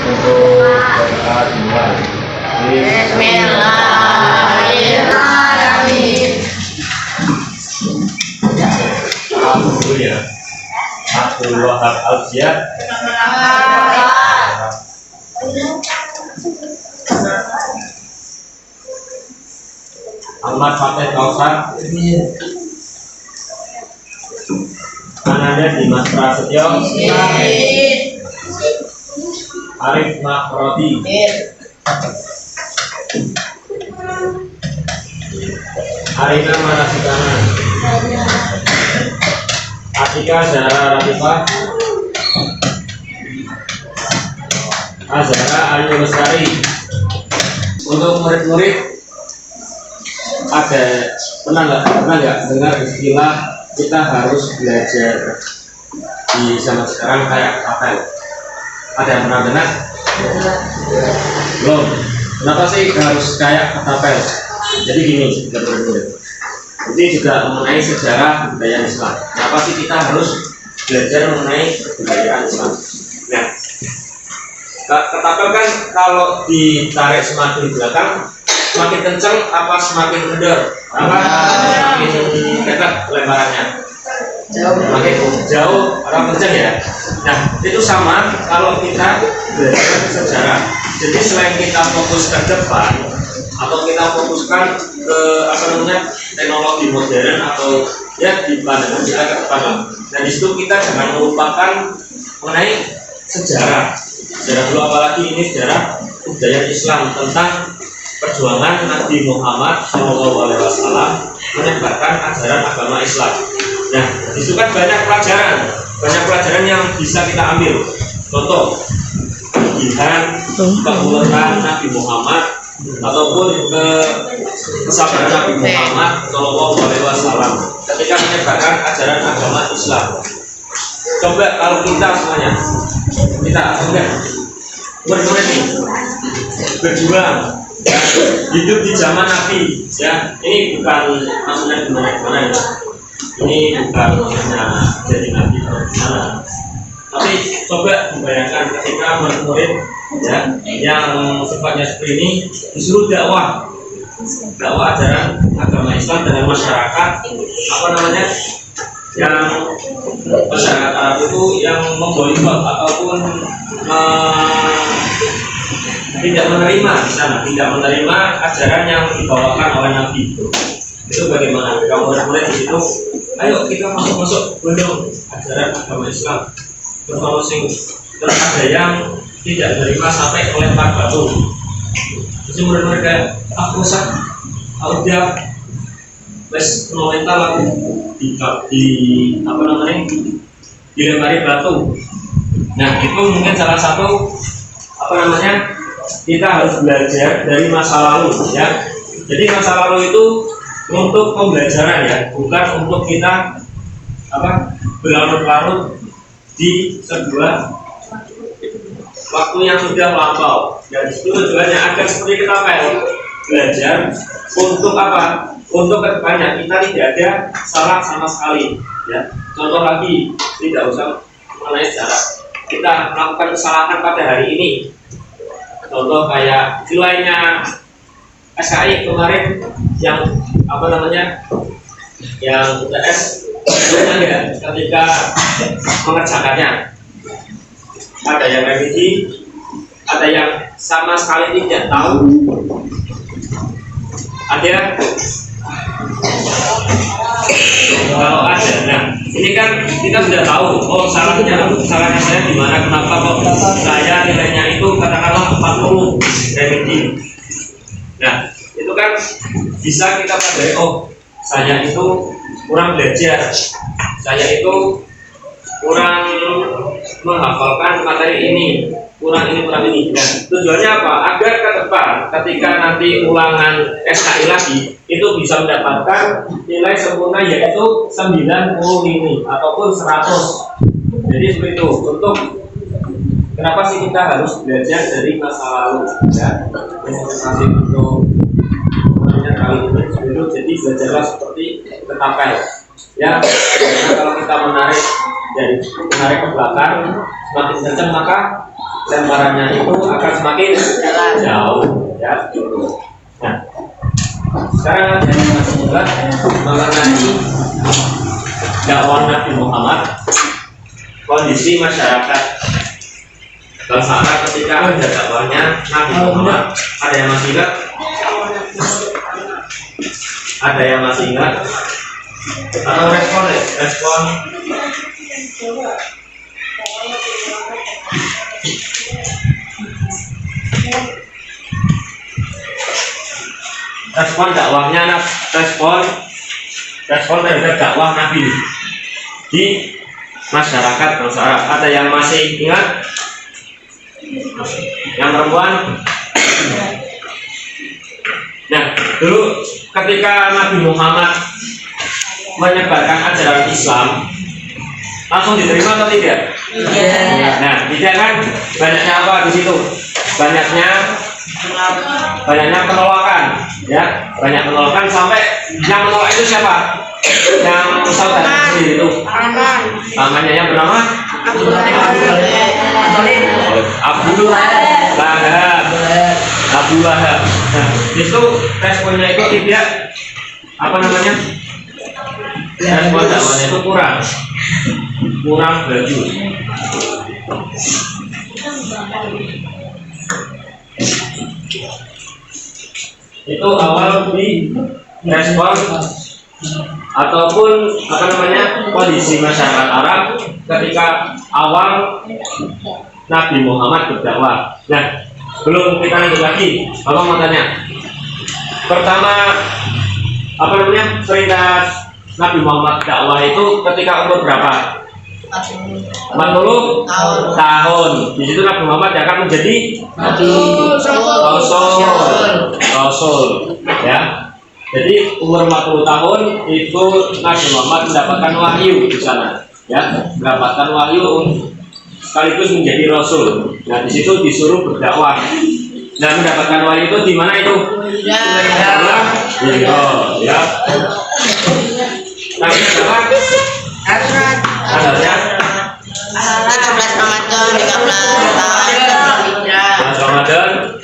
untuk berdoa dimulai. Bismillahirrahmanirrahim. Alhamdulillah. Abdul Wahab Al-Ziyad. Ahmad Fateh Kausar. Ananda Dimas Prasetyo. Arif Makrodi. Arina Manasukana. Atika Zahra Latifah. Azhara Ayu Lestari. Untuk murid-murid, ada pernah nggak dengar istilah kita harus belajar di zaman sekarang kayak apel? Ada yang pernah dengar? Belum. Kenapa sih harus kayak apel? Jadi gini, murid-murid. Ini juga mengenai sejarah kebudayaan Islam. Kenapa sih kita harus belajar mengenai kebudayaan Islam? Nah, ketapel kan kalau ditarik semakin belakang, semakin kencang apa semakin kendor? Apa? Semakin dekat lebarannya. Semakin jauh atau kencang ya? Nah, itu sama kalau kita belajar sejarah. Jadi selain kita fokus ke depan atau kita fokuskan ke teknologi modern atau ya di pandangan kita ke depan. Dan di situ kita jangan melupakan mengenai sejarah. Sejarah dulu, apalagi ini sejarah kebudayaan Islam tentang perjuangan Nabi Muhammad SAW menyebarkan ajaran agama Islam. Nah, itu kan banyak pelajaran yang bisa kita ambil. Contoh, kegigihan, keuletan Nabi Muhammad ataupun kesabaran Nabi Muhammad SAW ketika menyebarkan ajaran agama Islam. Coba kalau kita semuanya, kita murid-murid nih berjuang ya, hidup di zaman Nabi ya, ini bukan maksudnya gimana ya, ini bukan maksudnya jadi Nabi atau gimana, tapi coba membayangkan ketika murid-murid ya yang sifatnya seperti ini disuruh dakwah ajaran agama Islam dengan masyarakat yang masyarakat Arab itu yang memboikot ataupun tidak menerima di sana, tidak menerima ajaran yang dibawakan oleh Nabi itu bagaimana? Kalau murid-murid di situ, ayo kita masuk belum ajaran agama Islam, terus ada yang tidak menerima sampai melempar batu. Terus murid-murid kayak aku dia wes komentar dilempari batu. Nah, itu mungkin salah satu kita harus belajar dari masa lalu ya. Jadi masa lalu itu untuk pembelajaran ya, bukan untuk kita berlarut-larut di sebuah waktu yang sudah lampau. Dan itu tujuannya agar seperti kita belajar untuk apa? Untuk kedepannya kita tidak ada salah sama sekali ya. Contoh lagi, tidak usah mengenai sejarah, kita melakukan kesalahan pada hari ini. Contoh kayak nilainya SKI kemarin yang yang UTS ya, ketika mengerjakannya ada yang remedi, ada yang sama sekali tidak tahu, ada kalau ada. Nah, ini kan kita sudah tahu, oh salahnya saya di mana, kenapa kok saya nilainya itu katakanlah 40 remedi. Nah, itu kan bisa kita pelajari, oh saya itu kurang belajar, saya itu kurang menghafalkan materi ini, kurang ini. Nah, tujuannya apa? Agar ke depan ketika nanti ulangan SKI lagi itu bisa mendapatkan nilai sempurna, yaitu 90 ini ataupun 100. Jadi seperti itu. Untuk kenapa sih kita harus belajar dari masa lalu ya? Motivasi untuk kali ini dulu, jadi belajarlah seperti ketapel ya. Karena kalau kita menarik ke belakang semakin kencang, maka lemparannya itu akan semakin jauh, ya. Nah, sekarang saya akan mengulas mengenai dakwah Nabi Muhammad, kondisi masyarakat bangsa Arab ketika ada dakwahnya Nabi Muhammad. Ada yang masih ingat? Ada yang masih ingat? Atau respon ya? Respon. Respon dakwahnya, respon terhadap dakwah Nabi di masyarakat bangsa Arab. Ada yang masih ingat? Yang perempuan? Nah, dulu ketika Nabi Muhammad menyebarkan ajaran Islam, langsung diterima atau tidak? Iya. Nah, tidak kan? Banyaknya apa di situ? Banyaknya penolakan, ya, banyak penolakan sampai yang menolak itu siapa? Yang saudara sendiri itu. Namanya yang bernama Abu Lahab. Nah, itu responnya itu tidak apa namanya? Respon dakwahnya itu kurang baju. Itu awal di respon ataupun apa namanya kondisi masyarakat Arab ketika awal Nabi Muhammad berdakwah. Nah, belum kita lanjut lagi, Bapak mau tanya. Pertama, apa namanya perintah Nabi Muhammad dakwah itu ketika umur berapa? 40 tahun. Di situ Nabi Muhammad akan menjadi Rasul, ya. Jadi umur 40 tahun itu Nabi Muhammad mendapatkan wahyu di sana, ya, mendapatkan wahyu sekaligus menjadi Rasul. Nah, di situ disuruh berdakwah. Dan mendapatkan wahyu itu di mana itu? Ya. Nah, berapa? Tanggalnya 17 Ramadan 13 Ramadan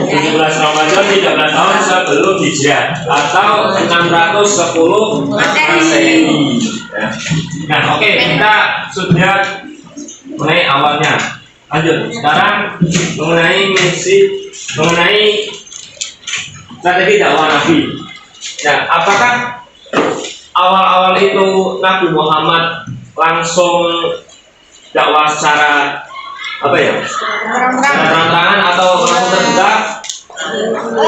13 Ramadan 13 tahun sebelum Hijrah atau 610 Masehi. Nah, oke, kita sudah mengenai awalnya. Lanjut, sekarang mengenai strategi dakwah Nabi. Nah, apakah awal-awal itu Nabi Muhammad langsung dakwah secara apa ya? Terang-terangan atau langsung terbuka?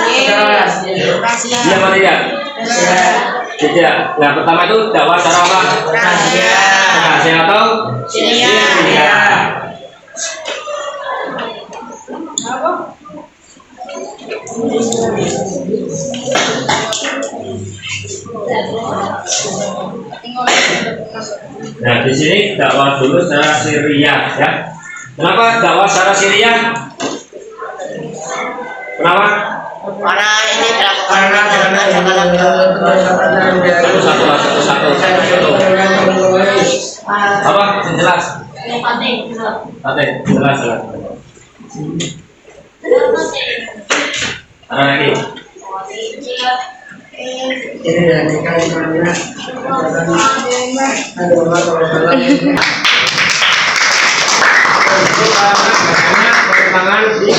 Iya atau tidak? Tidak. Nah, pertama itu dakwah secara apa? Rahasia atau? Iya. Nah, di sini dakwah dulu secara Syria, ya. Kenapa dakwah secara Syria? Kenapa? Karena ini Satu. Apa? Jelas. Jelas. Ada lagi. Pertentangan di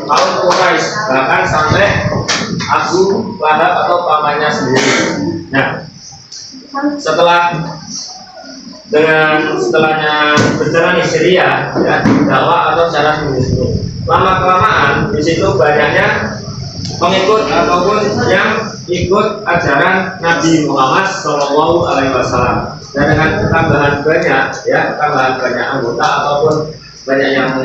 kaum Quraisy, bahkan sampai Abu Lahab atau pamannya sendiri. Nah, setelahnya berjalan di Syria, ya, dakwah atau secara sembunyi-sembunyi. Lama kelamaan di situ banyaknya pengikut ataupun yang ikut ajaran Nabi Muhammad SAW. Dan dengan tambahan banyak anggota ataupun banyak yang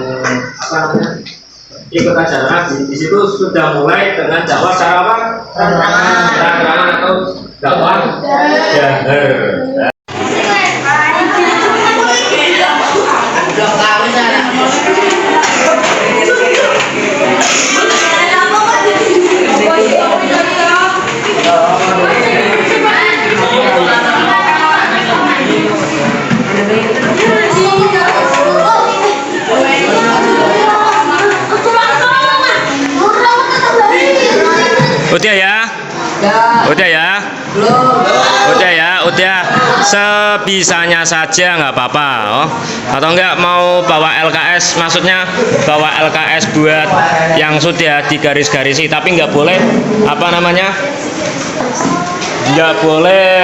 ikut ajaran Nabi, di situ sudah mulai dengan dakwah secara apa? Terang-terangan atau dakwah jahar. Udah ya? Udah ya? Udah ya, udah. Sebisanya saja nggak apa-apa. Oh. Atau enggak mau bawa LKS, maksudnya bawa LKS buat yang sudah digaris-garisi, tapi nggak boleh apa namanya? Nggak boleh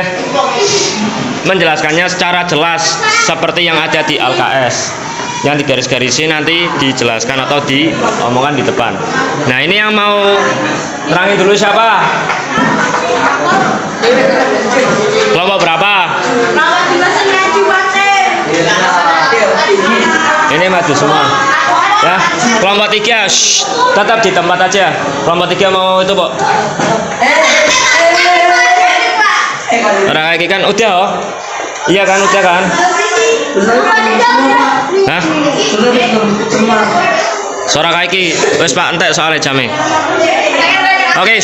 menjelaskannya secara jelas seperti yang ada di LKS. Yang digaris-garisi nanti dijelaskan atau diomongkan di depan. Nah, ini yang mau terangin dulu siapa? Kelompok berapa? Ini maju semua. Ya, kelompok 3, tetap di tempat aja. Kelompok 3 mau itu, Pak. Orang kayak kan udah, oh. Iya kan, udah kan? Hah? Suara kaiki, wes Pak entek soalnya jame. Oke.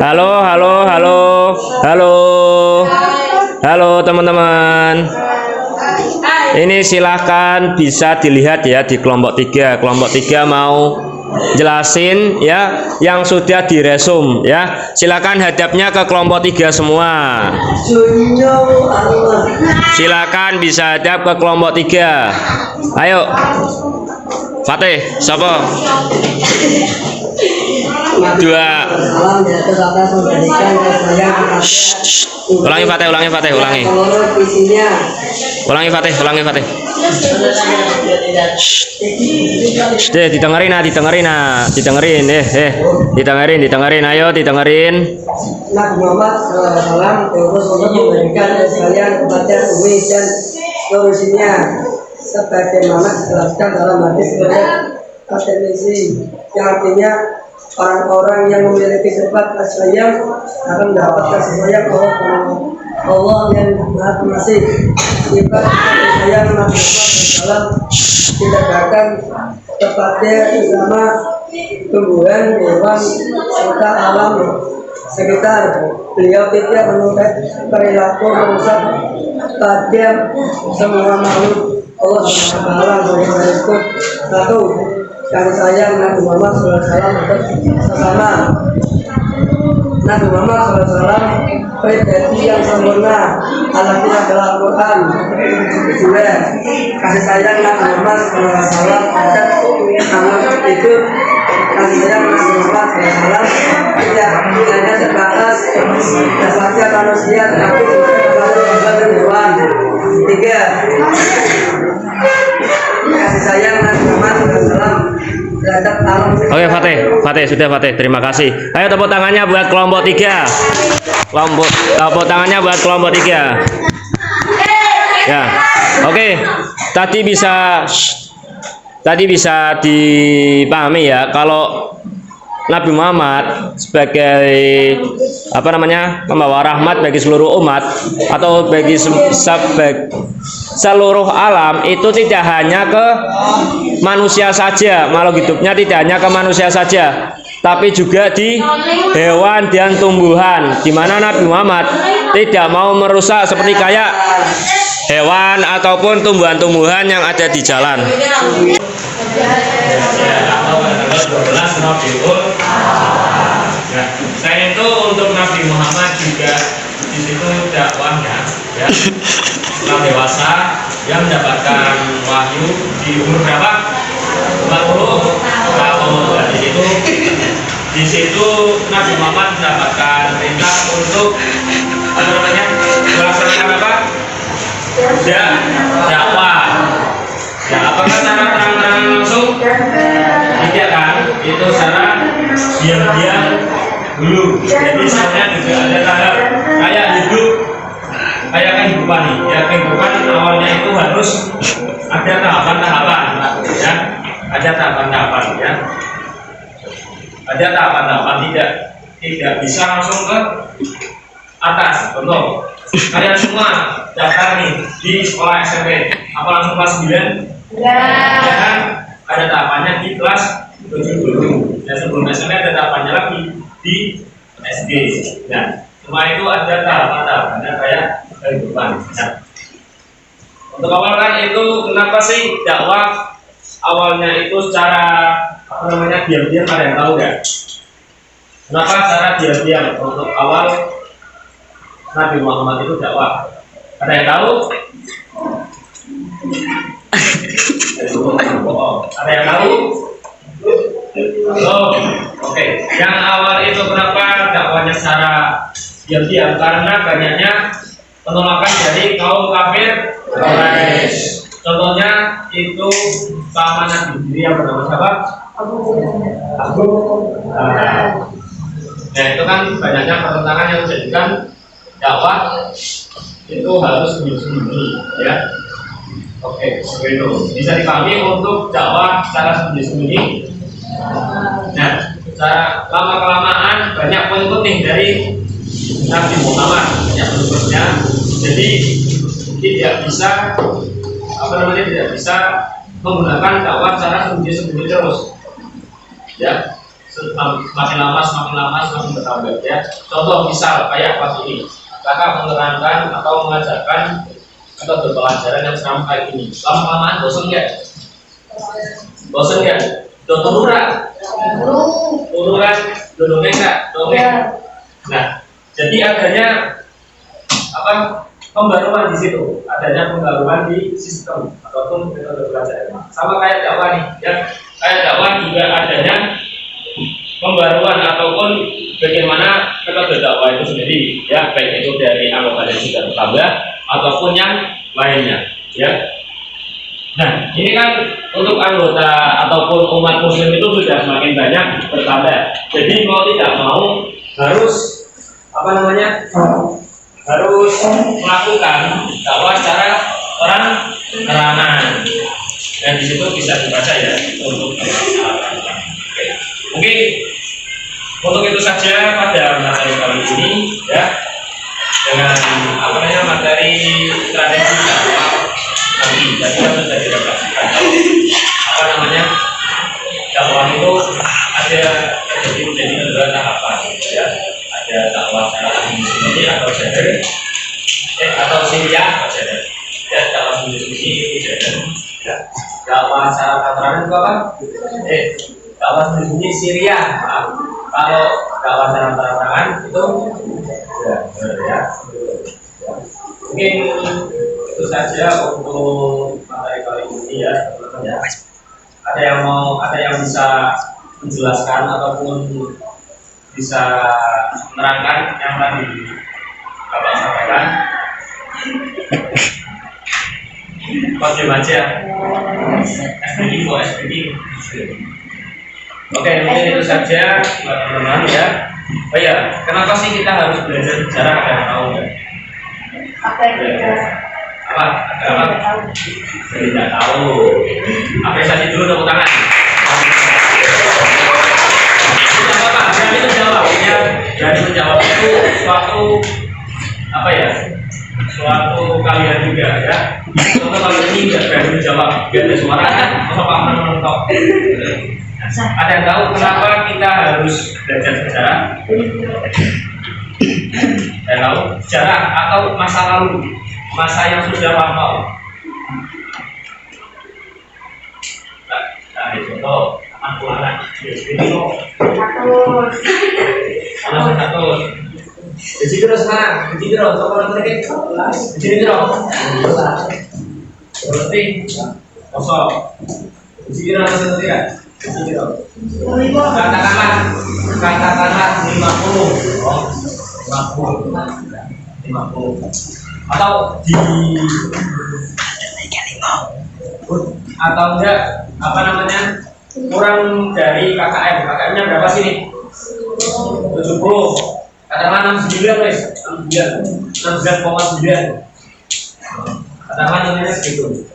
Halo, halo, halo, halo, halo teman-teman. Ini silahkan bisa dilihat ya di kelompok 3. Kelompok 3 mau jelasin ya yang sudah diresum ya. Silakan hadapnya ke kelompok 3 semua. Silakan bisa hadap ke kelompok 3. Ayo. Fatih, siapa? 2. Ulangi Fatih, ulangi Fatih, ulangi. Ulangi Fatih, ulangi Fatih. Deh, didengerin nah, didengerin nah, didengerin, didengerin, ayo didengerin. Nabi Muhammad SAW terus untuk memberikan sekalian kepada Umi dan seterusnya sebagaimana dijelaskan dalam hadis riwayat At-Tirmidzi yang artinya orang-orang yang memiliki sifat kasih akan mendapatkan sayang Allah yang Maha Pengasih. Sifat sayang Nabi Muhammad SAW didekatkan kepada bersama tumbuhan, hewan, serta alam sekitar. Beliau tidak menuntut perilaku merusak pada semua makhluk Allah SWT. Berikut 1. Kasih sayang Nabi Muhammad SAW untuk sesama. Nabi Muhammad SAW pribadi yang sempurna, alatnya adalah Al-Quran. 2. Kasih sayang Nabi Muhammad SAW terhadap anak itu. Kasih sayang Nabi Muhammad SAW tidak hanya sebatas dasarnya manusia, tetapi juga kepada hewan. 3. Kasih sayang Nabi Muhammad SAW terhadap alam. Oke Fatih, sudah Fatih, terima kasih. Ayo tepuk tangannya buat kelompok 3. Tepuk tangannya buat kelompok 3. Ya, oke. Tadi bisa dipahami ya kalau Nabi Muhammad sebagai apa namanya pembawa rahmat bagi seluruh umat atau bagi seluruh alam itu tidak hanya ke manusia saja, makhluk hidupnya tidak hanya ke manusia saja, tapi juga di hewan dan tumbuhan, di mana Nabi Muhammad tidak mau merusak seperti kayak hewan ataupun tumbuhan-tumbuhan yang ada di jalan. Nah, selain itu untuk Nabi Muhammad juga di situ dakwahnya ya setelah dewasa yang mendapatkan wahyu di umur berapa? 40 tahun. Di situ Nabi Muhammad mendapatkan perintah untuk apa namanya melaksanakan apa? Dakwah. Nah, apakah cara terang-terangan langsung? Tidak kan? Itu cara diam-diam dulu. Jadi sebenarnya juga ada tahap kayak hidup, kayak kehidupan nih. Ya kehidupan awalnya itu harus ada tahapan-tahapan, ya. Ada tahapan-tahapan, ya. Ada tahapan-tahapan, tidak bisa langsung ke atas. Contoh, kalian semua daftar nih di sekolah SMP, apa langsung kelas 9? Ya kan? Ada tahapannya di kelas 7 dulu. Dan sebelum SMP ada tahapannya lagi di SD. Nah, semua itu ada tahapan-tahapannya kayak kehidupan. Nah, untuk awal kan itu kenapa sih dakwah awalnya itu secara apa apa namanya diam-diam, ada yang tahu nggak? Kenapa cara diam-diam untuk awal Nabi Muhammad itu dakwah? Ada yang tahu? Ada yang tahu? Oh, oke. Yang awal itu kenapa dakwahnya secara diam-diam? Karena banyaknya penolakan dari kaum kafir Quraisy. Contohnya itu sama Nabi sendiri yang bernama siapa? Abu. Nah itu kan banyaknya pertentangan yang menjadikan dakwah itu harus sembunyi-sembunyi, ya. Oke, seperti itu. Bisa dipahami untuk dakwah secara sembunyi-sembunyi. Nah, secara lama-kelamaan banyak pengikutnya dari Nabi Muhammad, banyak pengikutnya. Jadi tidak bisa tidak bisa menggunakan dakwah secara sembunyi-sembunyi terus. Ya, semakin lama semakin bertambah, ya. Contoh misal kayak pas ini, kakak menerangkan atau mengajarkan atau berpelajaran yang sama kayak ini, lama-kelamaan bosan nggak? Bosan nggak? Tururan, dongeng nggak? Dongeng. Nah, jadi adanya pembaruan di situ, adanya pembaruan di sistem ataupun metode pelajaran. Sama kayak dakwah nih, ya. Kayak dakwah juga adanya pembaruan ataupun bagaimana metode dakwah itu sendiri, ya, baik itu dari anggota yang sudah bertambah ataupun yang lainnya, ya. Nah, ini kan untuk anggota ataupun umat muslim itu sudah semakin banyak bertambah. Jadi mau tidak mau harus harus melakukan dakwah secara terang-terangan. Dan di situ bisa dibaca ya untuk mungkin untuk itu saja pada materi kali ini, ya, dengan materi strategi dakwah nanti. Jadi kita sudah direfleksikan dakwah itu ada menjadi kedua tahapan, ya. Ada dakwah secara sembunyi atau jadar, atau siriah jadar, ya. Dakwah sembunyi jadar, ya. Dakwah secara terang itu apa? Dakwah sembunyi siriah. Kalau dakwah secara terang itu ya. Mungkin itu saja untuk materi kali ini, ya, teman-teman, ya. Ada yang bisa menjelaskan ataupun bisa menerangkan yang tadi Bapak sampaikan? Kode aja. SPD. Oke, mungkin itu saja teman-teman, ya. Oh ya, kenapa sih kita harus belajar sejarah? Ada yang tahu nggak? Apa? Tidak tahu. Apresiasi dulu, tepuk tangan. Tidak apa-apa, berani menjawab. Ya, berani menjawab itu suatu kalian juga, ya. Contoh kalian ini tidak berani menjawab, biar ada suara, masa Pak menonton. Ada yang tahu kenapa kita harus belajar sejarah? Ada tahu sejarah atau masa lalu, masa yang sudah lampau? Nah, contoh anak-anak ini loh. Satu. Jadi terus sekarang, jadi terus soal mereka jadi terus. Berarti kosong. Jadi terus satu ya. Jadi terus. Katakanlah 50. Oh, 50. Atau di atau enggak kurang dari KKM-nya berapa sih nih? 70. Katakanlah 69 guys, 69,9. Katakanlah nilainya segitu.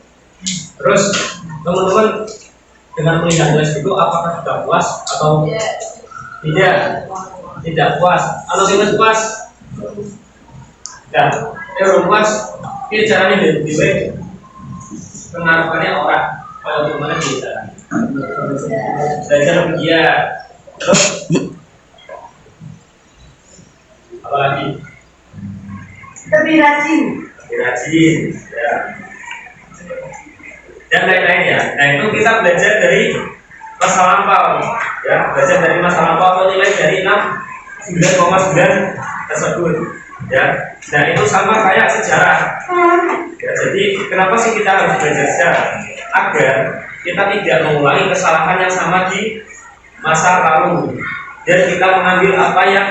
Terus teman-teman dengan melihat nilai segitu, apakah sudah puas atau tidak? Tidak puas. Kalau tidak puas, dan belum puas, ini caranya dari pengaruhannya orang. Kalau gimana kita belajar dia terus apalagi Lebih rajin, ya. Dan lain-lain, ya. Nah itu kita belajar dari masa lampau, ya belajar dari masa lampau atau nilai dari 9,9 tersebut, ya. Nah itu sama kayak sejarah. Ya, jadi kenapa sih kita harus belajar sejarah? Agar kita tidak mengulangi kesalahan yang sama di masa lalu, dan kita mengambil apa yang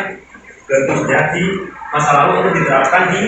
bagus di masa lalu untuk diterapkan di